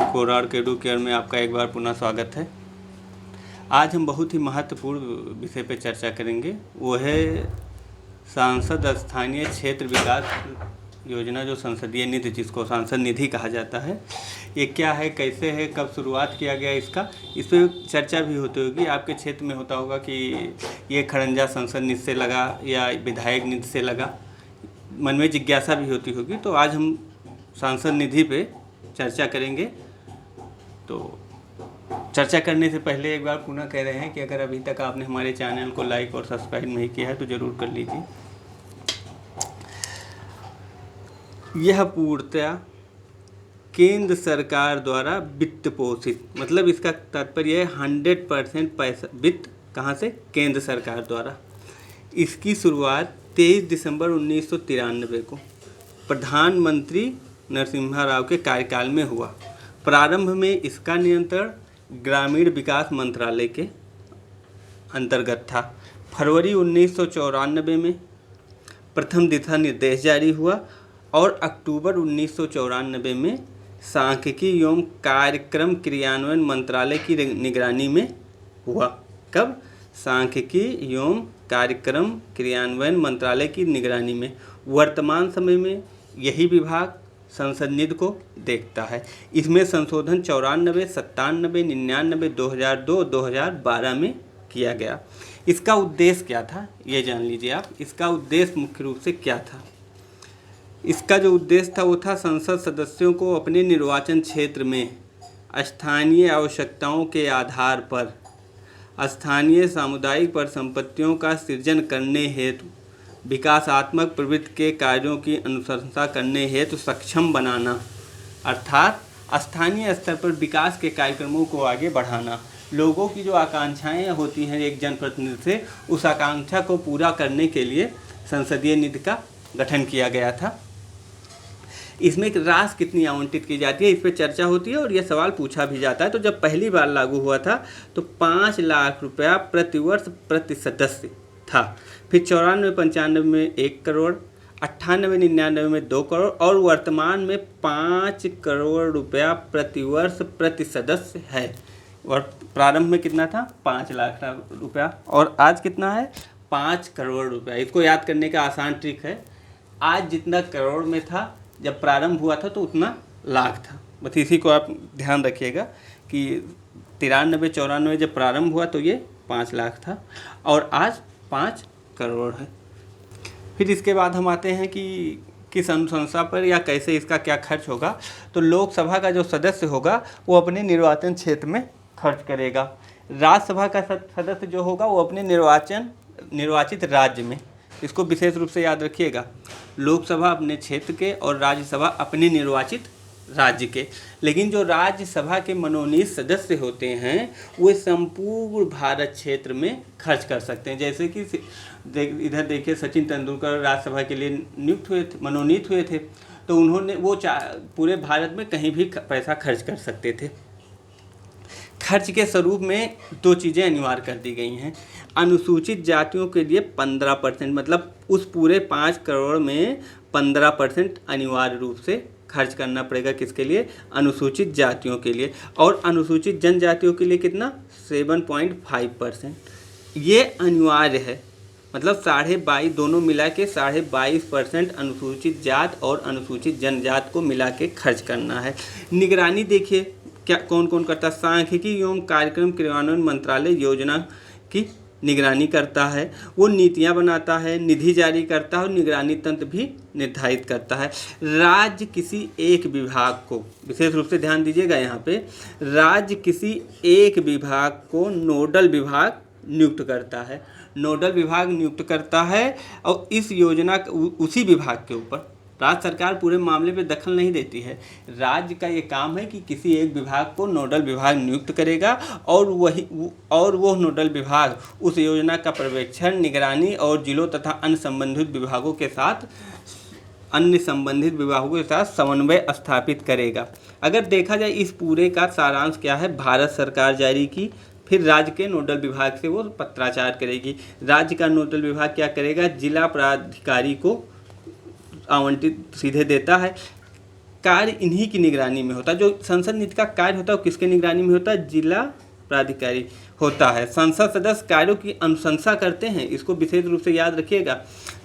कोरार Kedu care में आपका एक बार पुनः स्वागत है। आज हम बहुत ही महत्वपूर्ण विषय पर चर्चा करेंगे। वो है सांसद स्थानीय क्षेत्र विकास योजना, जो संसदीय निधि, जिसको सांसद निधि कहा जाता है। ये क्या है, कैसे है, कब शुरुआत किया गया इसका, इस पर चर्चा भी होती होगी। आपके क्षेत्र में होता होगा कि ये खड़ंजा संसद निधि से लगा या विधायक निधि से लगा, मन में जिज्ञासा भी होती होगी। तो आज हम सांसद निधि पे चर्चा करेंगे। तो चर्चा करने से पहले एक बार पुनः कह रहे हैं कि अगर अभी तक आपने हमारे चैनल को लाइक और सब्सक्राइब नहीं किया है तो ज़रूर कर लीजिए। यह पूर्णतः केंद्र सरकार द्वारा वित्त पोषित, मतलब इसका तात्पर्य है 100% पैसा वित्त कहाँ से, केंद्र सरकार द्वारा। इसकी शुरुआत 23 दिसंबर 1993 को प्रधानमंत्री नरसिम्हा राव के कार्यकाल में हुआ। प्रारंभ में इसका नियंत्रण ग्रामीण विकास मंत्रालय के अंतर्गत था। फरवरी 1994 में प्रथम दिशा निर्देश जारी हुआ और अक्टूबर 1994 में सांख्यिकी एवं कार्यक्रम क्रियान्वयन मंत्रालय की निगरानी में हुआ। कब? सांख्यिकी एवं कार्यक्रम क्रियान्वयन मंत्रालय की निगरानी में। वर्तमान समय में यही विभाग संसद निधि को देखता है। इसमें संशोधन 94, 97, 99, 2002, 2012 में किया गया। इसका उद्देश्य क्या था, ये जान लीजिए आप। इसका उद्देश्य मुख्य रूप से क्या था? इसका जो उद्देश्य था वो था संसद सदस्यों को अपने निर्वाचन क्षेत्र में स्थानीय आवश्यकताओं के आधार पर स्थानीय सामुदायिक परिसंपत्तियों का सृजन करने हेतु विकासात्मक प्रवृत्ति के कार्यों की अनुशंसा करने हेतु सक्षम बनाना, अर्थात स्थानीय स्तर पर विकास के कार्यक्रमों को आगे बढ़ाना। लोगों की जो आकांक्षाएं होती हैं एक जनप्रतिनिधि से, उस आकांक्षा को पूरा करने के लिए संसदीय निधि का गठन किया गया था। इसमें राशि कितनी आवंटित की जाती है, इस पर चर्चा होती है और यह सवाल पूछा भी जाता है। तो जब पहली बार लागू हुआ था तो 5 लाख रुपया प्रतिवर्ष प्रति सदस्य था। फिर 94-95 में 1 करोड़, 98-99 में 2 करोड़ और वर्तमान में 5 करोड़ रुपया प्रतिवर्ष प्रति सदस्य है। और प्रारंभ में कितना था? 5 लाख रुपया, और आज कितना है? 5 करोड़ रुपया। इसको याद करने का आसान ट्रिक है, आज जितना करोड़ में था जब प्रारंभ हुआ था तो उतना लाख था। बस इसी को आप ध्यान रखिएगा कि 93-94 जब प्रारंभ हुआ तो ये 5 लाख था और आज 5 करोड़ है। फिर इसके बाद हम आते हैं कि किस अनुशंसा पर या कैसे इसका क्या खर्च होगा। तो लोकसभा का जो सदस्य होगा वो अपने निर्वाचन क्षेत्र में खर्च करेगा। राज्यसभा का सदस्य जो होगा वो अपने निर्वाचित राज्य में। इसको विशेष रूप से याद रखिएगा, लोकसभा अपने क्षेत्र के और राज्यसभा अपने निर्वाचित राज्य के। लेकिन जो राज्यसभा के मनोनीत सदस्य होते हैं वे संपूर्ण भारत क्षेत्र में खर्च कर सकते हैं। जैसे कि इधर देखिए, सचिन तेंदुलकर राज्यसभा के लिए मनोनीत हुए थे, तो उन्होंने पूरे भारत में कहीं भी पैसा खर्च कर सकते थे। खर्च के स्वरूप में 2 चीज़ें अनिवार्य कर दी गई हैं। अनुसूचित जातियों के लिए 15%, मतलब उस पूरे 5 करोड़ में 15% अनिवार्य रूप से खर्च करना पड़ेगा। किसके लिए? अनुसूचित जातियों के लिए। और अनुसूचित जनजातियों के लिए कितना? 7.5%। ये अनिवार्य है, मतलब 22.5 दोनों मिला के 22.5% अनुसूचित जात और अनुसूचित जनजात को मिला के खर्च करना है। निगरानी देखिए क्या कौन कौन करता है। सांख्यिकी एवं कार्यक्रम क्रियान्वयन मंत्रालय योजना की निगरानी करता है, वो नीतियां बनाता है, निधि जारी करता है और निगरानी तंत्र भी निर्धारित करता है। राज्य किसी एक विभाग को, विशेष रूप से ध्यान दीजिएगा यहाँ पे, राज्य किसी एक विभाग को नोडल विभाग नियुक्त करता है। नोडल विभाग नियुक्त करता है और इस योजना उसी विभाग के ऊपर, राज्य सरकार पूरे मामले पे दखल नहीं देती है। राज्य का ये काम है कि किसी एक विभाग को नोडल विभाग नियुक्त करेगा और वो नोडल विभाग उस योजना का पर्यवेक्षण, निगरानी और जिलों तथा अन्य संबंधित विभागों के साथ समन्वय स्थापित करेगा। अगर देखा जाए इस पूरे का सारांश क्या है, भारत सरकार जारी की, फिर राज्य के नोडल विभाग से वो पत्राचार करेगी। राज्य का नोडल विभाग क्या करेगा? जिला प्राधिकारी को आवंटित सीधे देता है। कार्य इन्हीं की निगरानी में होता है। जो संसद नीति का कार्य होता है वो किसके निगरानी में होता है? जिला प्राधिकारी होता है। संसद सदस्य कार्यों की अनुशंसा करते हैं, इसको विशेष रूप से याद रखिएगा।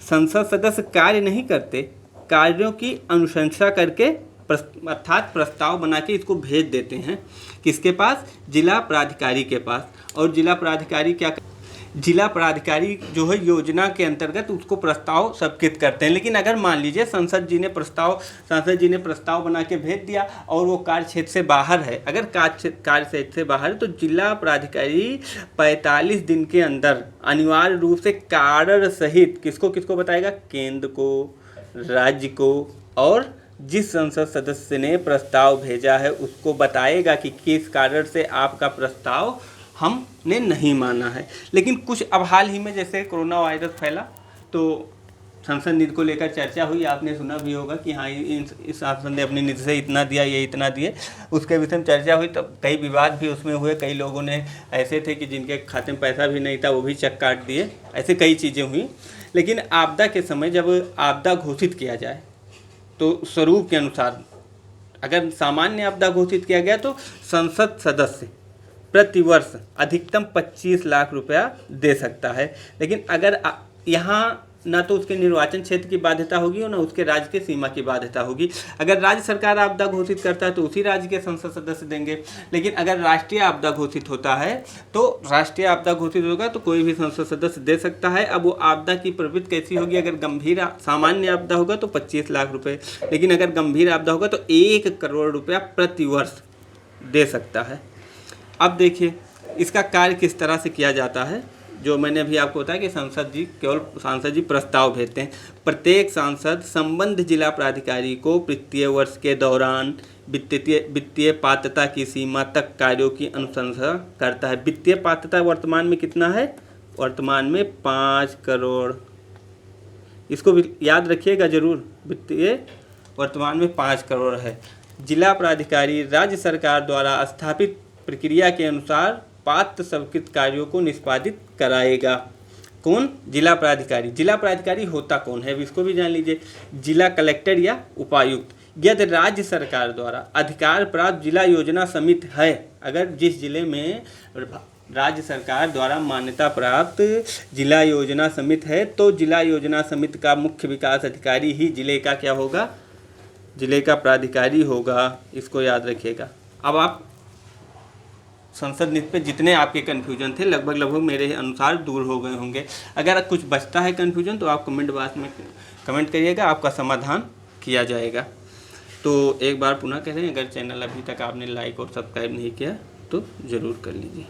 संसद सदस्य कार्य नहीं करते, कार्यों की अनुशंसा करके अर्थात प्रस्ताव बना के इसको भेज देते हैं किसके पास? जिला प्राधिकारी के पास। और जिला प्राधिकारी क्या? जिला प्राधिकारी जो है योजना के अंतर्गत उसको प्रस्ताव स्वीकृत करते हैं। लेकिन अगर मान लीजिए सांसद जी ने प्रस्ताव बना के भेज दिया और वो कार्य क्षेत्र से बाहर है, अगर कार्य क्षेत्र से बाहर है, तो जिला प्राधिकारी 45 दिन के अंदर अनिवार्य रूप से कारण सहित किसको बताएगा? केंद्र को, राज्य को और जिस संसद सदस्य ने प्रस्ताव भेजा है उसको बताएगा कि किस कारण से आपका प्रस्ताव हमने नहीं माना है। लेकिन कुछ अब हाल ही में जैसे कोरोना वायरस फैला तो संसद निधि को लेकर चर्चा हुई, आपने सुना भी होगा कि हाँ इस सांसद ने अपनी निधि से इतना दिया, ये इतना दिए, उसके विषय में चर्चा हुई। तब कई विवाद भी उसमें हुए, कई लोगों ने ऐसे थे कि जिनके खाते में पैसा भी नहीं था वो भी चेक काट दिए, ऐसे कई चीज़ें हुई। लेकिन आपदा के समय जब आपदा घोषित किया जाए तो स्वरूप के अनुसार अगर सामान्य आपदा घोषित किया गया तो संसद सदस्य प्रति वर्ष अधिकतम 25 लाख रुपया दे सकता है। लेकिन अगर यहाँ ना तो उसके निर्वाचन क्षेत्र की बाध्यता होगी और ना उसके राज्य के सीमा की बाध्यता होगी। अगर राज्य सरकार आपदा घोषित करता है तो उसी राज्य के संसद सदस्य देंगे। लेकिन अगर राष्ट्रीय आपदा घोषित होता है तो राष्ट्रीय आपदा घोषित होगा तो कोई भी संसद सदस्य दे सकता है। अब वो आपदा की प्रवृत्ति कैसी होगी? अगर गंभीर सामान्य आपदा होगा तो 25 लाख रुपये, लेकिन अगर गंभीर आपदा होगा तो 1 करोड़ रुपया प्रति वर्ष दे सकता है। अब देखिए इसका कार्य किस तरह से किया जाता है। जो मैंने अभी आपको बताया कि सांसद जी प्रस्ताव भेजते हैं। प्रत्येक सांसद संबंध जिला प्राधिकारी को वित्तीय वर्ष के दौरान वित्तीय पात्रता की सीमा तक कार्यों की अनुशंसा करता है। वित्तीय पात्रता वर्तमान में कितना है? वर्तमान में 5 करोड़, इसको भी याद रखिएगा जरूर, वित्तीय वर्तमान में 5 करोड़ है। जिला प्राधिकारी राज्य सरकार द्वारा स्थापित प्रक्रिया के अनुसार पात्र स्वीकृत कार्यों को निष्पादित कराएगा। कौन? जिला प्राधिकारी। जिला प्राधिकारी होता कौन है इसको भी जान लीजिए। जिला कलेक्टर या उपायुक्त। यदि राज्य सरकार द्वारा अधिकार प्राप्त जिला योजना समिति है, अगर जिस जिले में राज्य सरकार द्वारा मान्यता प्राप्त जिला योजना समिति है तो जिला योजना समिति का मुख्य विकास अधिकारी ही जिले का क्या होगा? जिले का प्राधिकारी होगा। इसको याद रखिएगा। अब आप संसद नीति पे जितने आपके कन्फ्यूजन थे लगभग मेरे अनुसार दूर हो गए होंगे। अगर कुछ बचता है कन्फ्यूजन तो आप कमेंट बॉक्स में कमेंट करिएगा, आपका समाधान किया जाएगा। तो एक बार पुनः कह रहे हैं, अगर चैनल अभी तक आपने लाइक और सब्सक्राइब नहीं किया तो ज़रूर कर लीजिए।